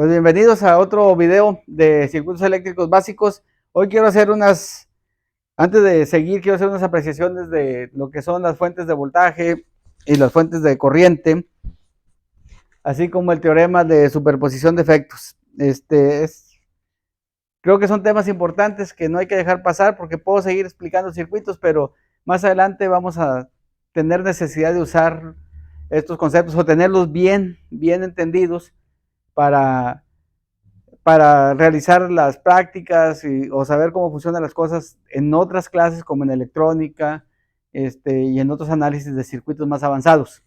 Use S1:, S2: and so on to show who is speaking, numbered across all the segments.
S1: Pues bienvenidos a otro video de circuitos eléctricos básicos. Hoy quiero hacer antes de seguir, quiero hacer unas apreciaciones de lo que son las fuentes de voltaje y las fuentes de corriente, así como el teorema de superposición de efectos. Creo que son temas importantes que no hay que dejar pasar porque puedo seguir explicando circuitos, pero más adelante vamos a tener necesidad de usar estos conceptos o tenerlos bien entendidos para realizar las prácticas o saber cómo funcionan las cosas en otras clases como en electrónica y en otros análisis de circuitos más avanzados.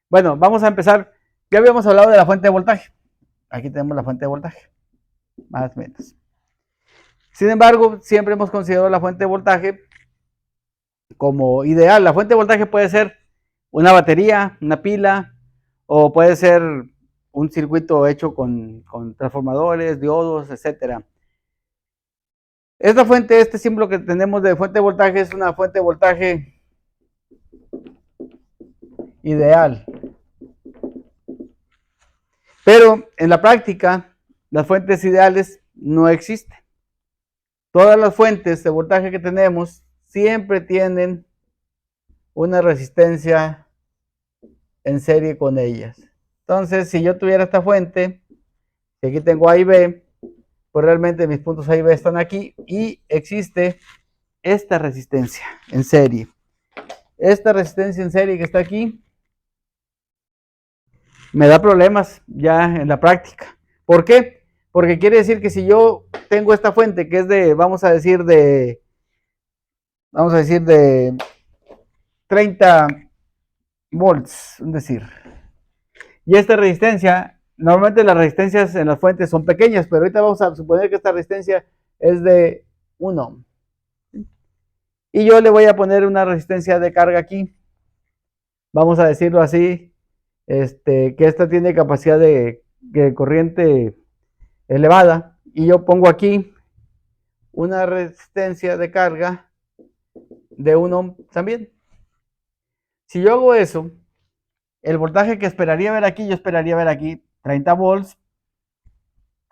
S1: Bueno, vamos a empezar. Ya habíamos hablado de la fuente de voltaje. Aquí tenemos la fuente de voltaje, más o menos. Sin embargo, siempre hemos considerado la fuente de voltaje como ideal. La fuente de voltaje puede ser una batería, una pila, o puede ser un circuito hecho con transformadores, diodos, etcétera. Esta fuente, este símbolo que tenemos de fuente de voltaje es una fuente de voltaje ideal. Pero en la práctica, las fuentes ideales no existen. Todas las fuentes de voltaje que tenemos siempre tienen una resistencia en serie con ellas. Entonces, si yo tuviera esta fuente, y aquí tengo A y B, pues realmente mis puntos A y B están aquí y existe esta resistencia en serie. Esta resistencia en serie que está aquí me da problemas ya en la práctica. ¿Por qué? Porque quiere decir que si yo tengo esta fuente que es de, vamos a decir de 30 volts, es decir, y esta resistencia, normalmente las resistencias en las fuentes son pequeñas, pero ahorita vamos a suponer que esta resistencia es de 1 ohm. Y yo le voy a poner una resistencia de carga aquí, vamos a decirlo así, que esta tiene capacidad de corriente elevada, y yo pongo aquí una resistencia de carga de 1 ohm también. Si yo hago eso, el voltaje que esperaría ver aquí, yo esperaría ver aquí 30 volts.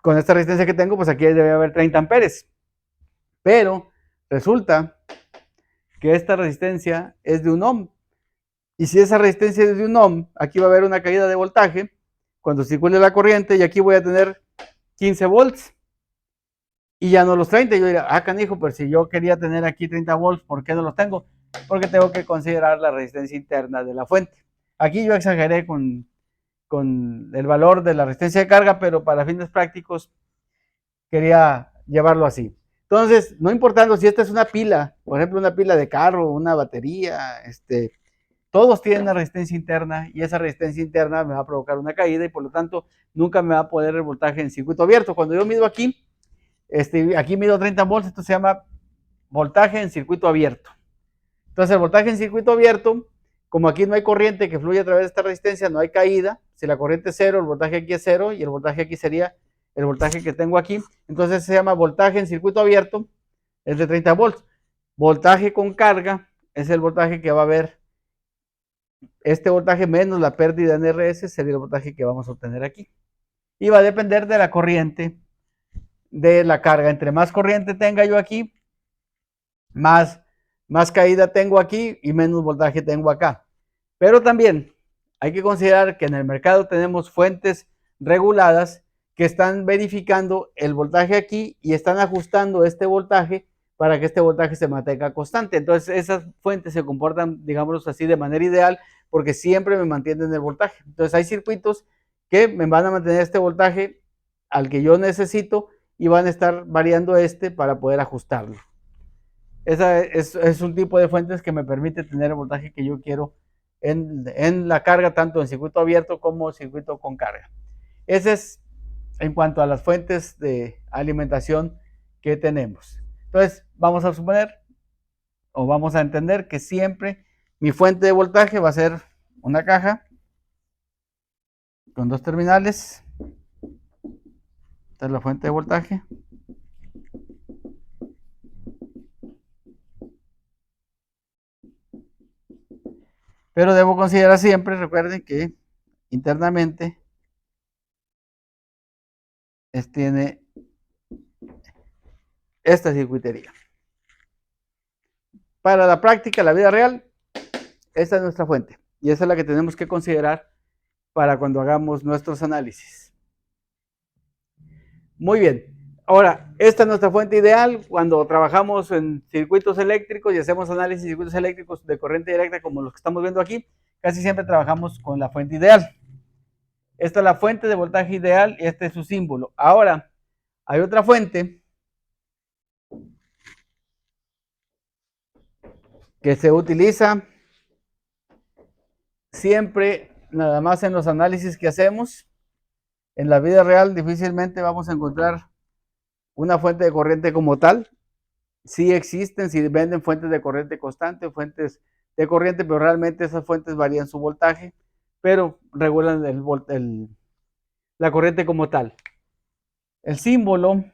S1: Con esta resistencia que tengo, pues aquí debe haber 30 amperes. Pero resulta que esta resistencia es de 1 ohm. Y si esa resistencia es de 1 ohm, aquí va a haber una caída de voltaje cuando circule la corriente y aquí voy a tener 15 volts. Y ya no los 30. Yo diría, canijo, pero si yo quería tener aquí 30 volts, ¿por qué no los tengo? Porque tengo que considerar la resistencia interna de la fuente. Aquí yo exageré con el valor de la resistencia de carga, pero para fines prácticos quería llevarlo así. Entonces, no importando si esta es una pila, por ejemplo, una pila de carro, una batería, todos tienen una resistencia interna y esa resistencia interna me va a provocar una caída y por lo tanto nunca me va a poder el voltaje en circuito abierto. Cuando yo mido aquí, aquí mido 30 volts, esto se llama voltaje en circuito abierto. Entonces el voltaje en circuito abierto, como aquí no hay corriente que fluye a través de esta resistencia, no hay caída. Si la corriente es cero, el voltaje aquí es cero y el voltaje aquí sería el voltaje que tengo aquí. Entonces se llama voltaje en circuito abierto, es de 30 volts. Voltaje con carga es el voltaje que va a haber. Este voltaje menos la pérdida en RS sería el voltaje que vamos a obtener aquí. Y va a depender de la corriente de la carga. Entre más corriente tenga yo aquí, más caída tengo aquí y menos voltaje tengo acá. Pero también hay que considerar que en el mercado tenemos fuentes reguladas que están verificando el voltaje aquí y están ajustando este voltaje para que este voltaje se mantenga constante. Entonces esas fuentes se comportan, digámoslo así, de manera ideal porque siempre me mantienen el voltaje. Entonces hay circuitos que me van a mantener este voltaje al que yo necesito y van a estar variando para poder ajustarlo. Esa es un tipo de fuentes que me permite tener el voltaje que yo quiero en la carga, tanto en circuito abierto como circuito con carga. Ese es en cuanto a las fuentes de alimentación que tenemos. Entonces, vamos a suponer o vamos a entender que siempre mi fuente de voltaje va a ser una caja con dos terminales. Esta es la fuente de voltaje. Pero debo considerar siempre, recuerden que internamente tiene esta circuitería. Para la práctica, la vida real, esta es nuestra fuente. Y esa es la que tenemos que considerar para cuando hagamos nuestros análisis. Muy bien. Ahora, esta es nuestra fuente ideal cuando trabajamos en circuitos eléctricos y hacemos análisis de circuitos eléctricos de corriente directa como los que estamos viendo aquí. Casi siempre trabajamos con la fuente ideal. Esta es la fuente de voltaje ideal y este es su símbolo. Ahora, hay otra fuente que se utiliza siempre nada más en los análisis que hacemos. En la vida real difícilmente vamos a encontrar una fuente de corriente como tal. Sí existen, sí venden fuentes de corriente constante, fuentes de corriente, pero realmente esas fuentes varían su voltaje, pero regulan la corriente como tal. El símbolo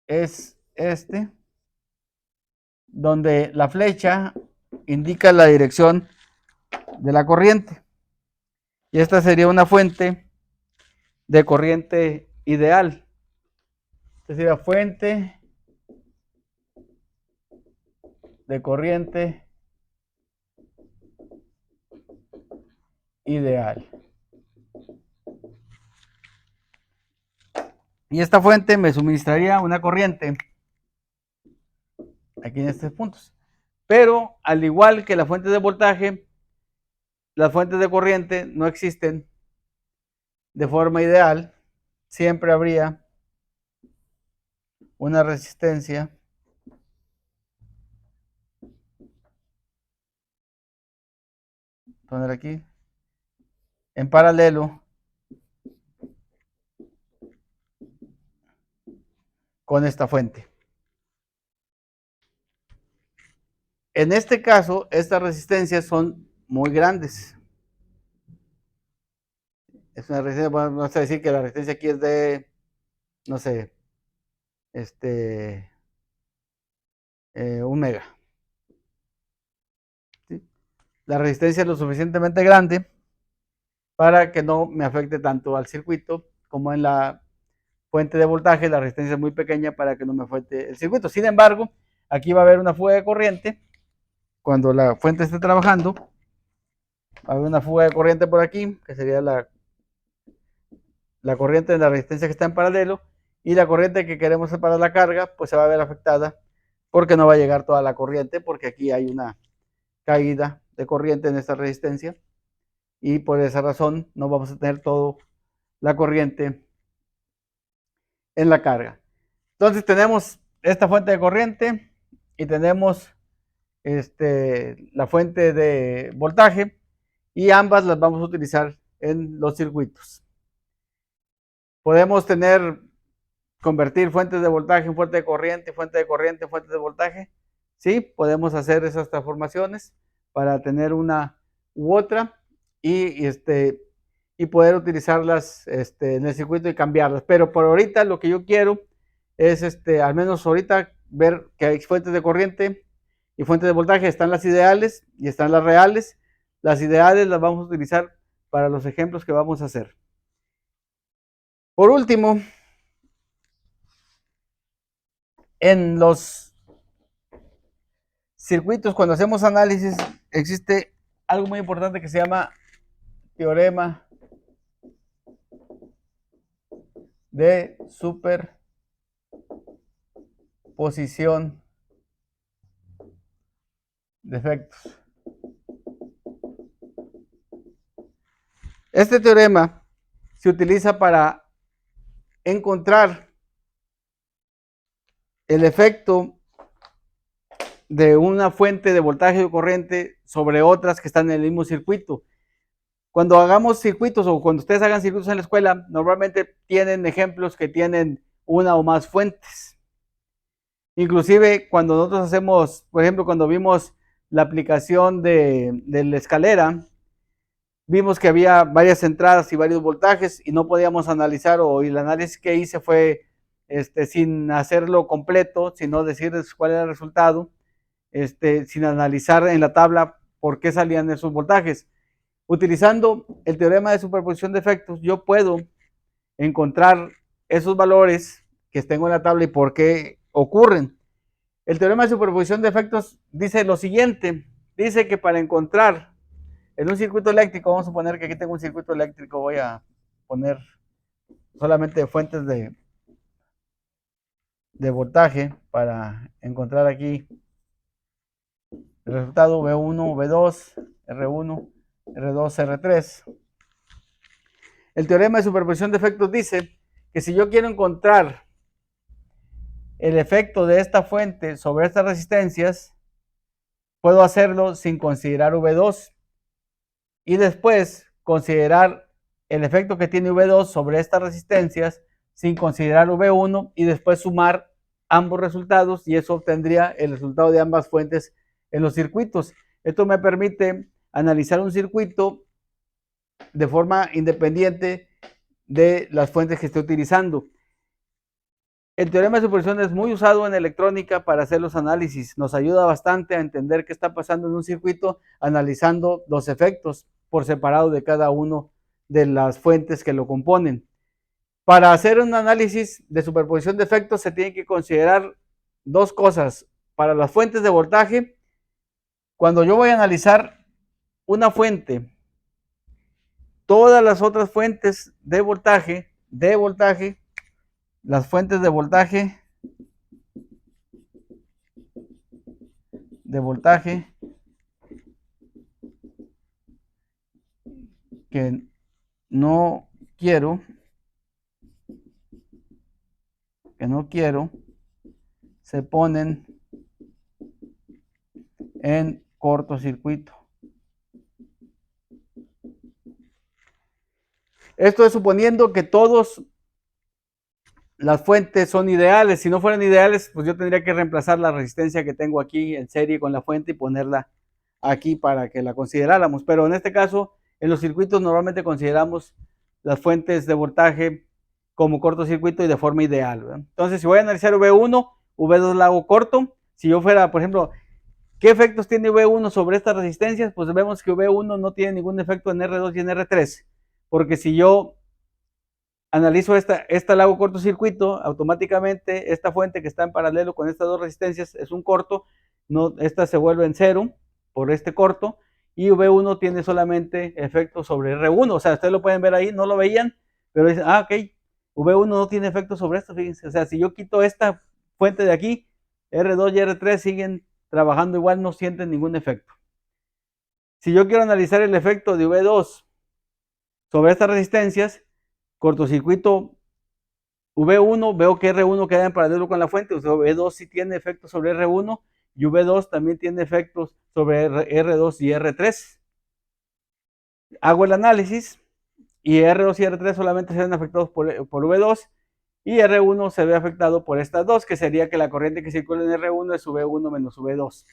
S1: es este, donde la flecha indica la dirección de la corriente. Y esta sería una fuente de corriente ideal. Esta sería fuente de corriente ideal. Y esta fuente me suministraría una corriente aquí en estos puntos. Pero al igual que la fuente de voltaje, las fuentes de corriente no existen de forma ideal. Siempre habría una resistencia poner aquí en paralelo con esta fuente. En este caso, estas resistencias son muy grandes. Es una resistencia, vamos a decir que la resistencia aquí es de, no sé, 1 mega. ¿Sí? La resistencia es lo suficientemente grande para que no me afecte tanto al circuito como en la fuente de voltaje. La resistencia es muy pequeña para que no me afecte el circuito. Sin embargo, aquí va a haber una fuga de corriente. Cuando la fuente esté trabajando, va a haber una fuga de corriente por aquí, que sería la corriente de la resistencia que está en paralelo, y la corriente que queremos separar la carga, pues se va a ver afectada porque no va a llegar toda la corriente, porque aquí hay una caída de corriente en esta resistencia, y por esa razón no vamos a tener toda la corriente en la carga. Entonces tenemos esta fuente de corriente y tenemos la fuente de voltaje, y ambas las vamos a utilizar en los circuitos. Podemos convertir fuentes de voltaje en fuente de corriente, fuente de corriente en fuente de voltaje. Sí, podemos hacer esas transformaciones para tener una u otra y poder utilizarlas en el circuito y cambiarlas. Pero por ahorita lo que yo quiero es, al menos ahorita, ver que hay fuentes de corriente y fuentes de voltaje. Están las ideales y están las reales. Las ideales las vamos a utilizar para los ejemplos que vamos a hacer. Por último, en los circuitos, cuando hacemos análisis, existe algo muy importante que se llama teorema de superposición de efectos. Este teorema se utiliza para encontrar el efecto de una fuente de voltaje o corriente sobre otras que están en el mismo circuito. Cuando hagamos circuitos o cuando ustedes hagan circuitos en la escuela, normalmente tienen ejemplos que tienen una o más fuentes. Inclusive cuando nosotros hacemos, por ejemplo, cuando vimos la aplicación de la escalera, vimos que había varias entradas y varios voltajes y no podíamos analizar, o el análisis que hice fue sin hacerlo completo, sino decirles cuál era el resultado, sin analizar en la tabla por qué salían esos voltajes. Utilizando el teorema de superposición de efectos, yo puedo encontrar esos valores que tengo en la tabla y por qué ocurren. El teorema de superposición de efectos dice lo siguiente, dice que para encontrar en un circuito eléctrico, vamos a suponer que aquí tengo un circuito eléctrico, voy a poner solamente fuentes de voltaje para encontrar aquí el resultado V1, V2, R1, R2, R3. El teorema de superposición de efectos dice que si yo quiero encontrar el efecto de esta fuente sobre estas resistencias, puedo hacerlo sin considerar V2 y después considerar el efecto que tiene V2 sobre estas resistencias sin considerar V1 y después sumar ambos resultados y eso obtendría el resultado de ambas fuentes en los circuitos. Esto me permite analizar un circuito de forma independiente de las fuentes que estoy utilizando. El teorema de superposición es muy usado en electrónica para hacer los análisis. Nos ayuda bastante a entender qué está pasando en un circuito analizando los efectos por separado de cada uno de las fuentes que lo componen. Para hacer un análisis de superposición de efectos se tienen que considerar dos cosas. Para las fuentes de voltaje, cuando yo voy a analizar una fuente, todas las otras fuentes de voltaje, las fuentes de voltaje que no quiero se ponen en cortocircuito. Esto es suponiendo que todas las fuentes son ideales. Si no fueran ideales, pues yo tendría que reemplazar la resistencia que tengo aquí en serie con la fuente y ponerla aquí para que la consideráramos. Pero en este caso, en los circuitos normalmente consideramos las fuentes de voltaje como cortocircuito y de forma ideal, ¿verdad? Entonces, si voy a analizar V1, V2 la hago corto. Si yo fuera, por ejemplo, ¿qué efectos tiene V1 sobre estas resistencias? Pues vemos que V1 no tiene ningún efecto en R2 y en R3, porque si yo analizo esta la hago cortocircuito, automáticamente esta fuente que está en paralelo con estas dos resistencias es un corto, no, esta se vuelve en cero por este corto, y V1 tiene solamente efecto sobre R1, o sea, ustedes lo pueden ver ahí, no lo veían, pero dicen, ok, V1 no tiene efecto sobre esto, fíjense, o sea, si yo quito esta fuente de aquí, R2 y R3 siguen trabajando igual, no sienten ningún efecto. Si yo quiero analizar el efecto de V2 sobre estas resistencias, cortocircuito V1, veo que R1 queda en paralelo con la fuente, o sea, V2 sí tiene efectos sobre R1 y V2 también tiene efectos sobre R2 y R3. Hago el análisis y R2 y R3 solamente se ven afectados por V2 y R1 se ve afectado por estas dos, que sería que la corriente que circula en R1 es V1 menos V2.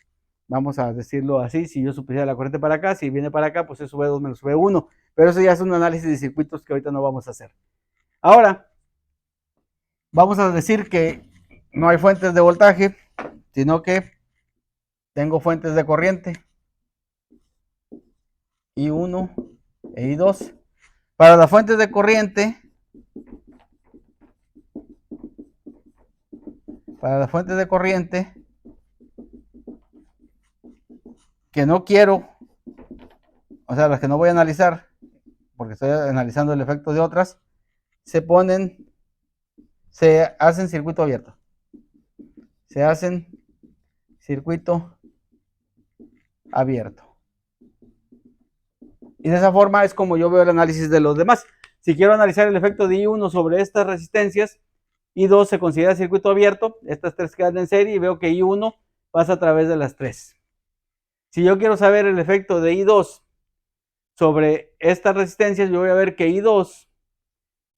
S1: Vamos a decirlo así, si yo supusiera la corriente para acá, si viene para acá, pues es V2 menos V1. Pero eso ya es un análisis de circuitos que ahorita no vamos a hacer. Ahora, vamos a decir que no hay fuentes de voltaje, sino que tengo fuentes de corriente, I1 e I2. Para las fuentes de corriente, que no quiero, o sea, las que no voy a analizar, porque estoy analizando el efecto de otras, se hacen circuito abierto. Se hacen circuito abierto. Y de esa forma es como yo veo el análisis de los demás. Si quiero analizar el efecto de I1 sobre estas resistencias, I2 se considera circuito abierto, estas tres quedan en serie y veo que I1 pasa a través de las tres. Si yo quiero saber el efecto de I2 sobre estas resistencias, yo voy a ver que I2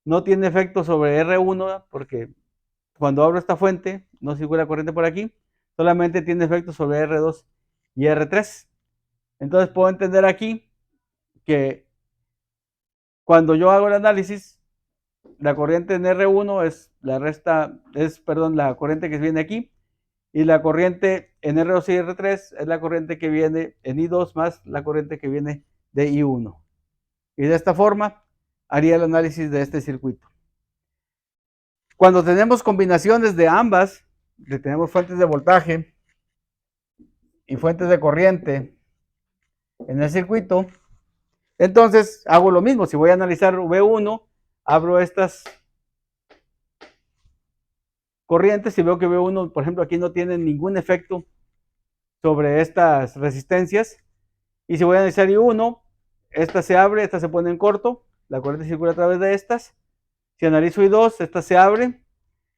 S1: no tiene efecto sobre R1 porque cuando abro esta fuente no circula corriente por aquí, solamente tiene efecto sobre R2 y R3. Entonces puedo entender aquí que cuando yo hago el análisis, la corriente en R1 es la corriente que viene aquí, y la corriente en R2 y R3 es la corriente que viene en I2 más la corriente que viene de I1. Y de esta forma haría el análisis de este circuito. Cuando tenemos combinaciones de ambas, tenemos fuentes de voltaje y fuentes de corriente en el circuito, entonces hago lo mismo. Si voy a analizar V1, abro estas corrientes y veo que V1, por ejemplo, aquí no tiene ningún efecto sobre estas resistencias. Y si voy a analizar I1, esta se abre, esta se pone en corto, la corriente circula a través de estas. Si analizo I2, esta se abre,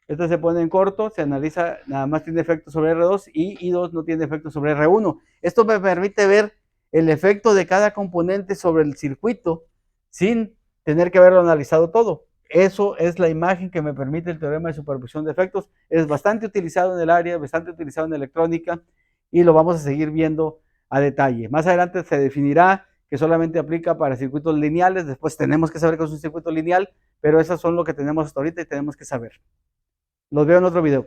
S1: esta se pone en corto, se analiza, nada más tiene efecto sobre R2 y I2 no tiene efecto sobre R1. Esto me permite ver el efecto de cada componente sobre el circuito sin tener que haberlo analizado todo. Eso es la imagen que me permite el teorema de superposición de efectos. Es bastante utilizado en el área, bastante utilizado en electrónica y lo vamos a seguir viendo a detalle. Más adelante se definirá que solamente aplica para circuitos lineales. Después tenemos que saber que es un circuito lineal, pero esas son lo que tenemos hasta ahorita y tenemos que saber. Los veo en otro video.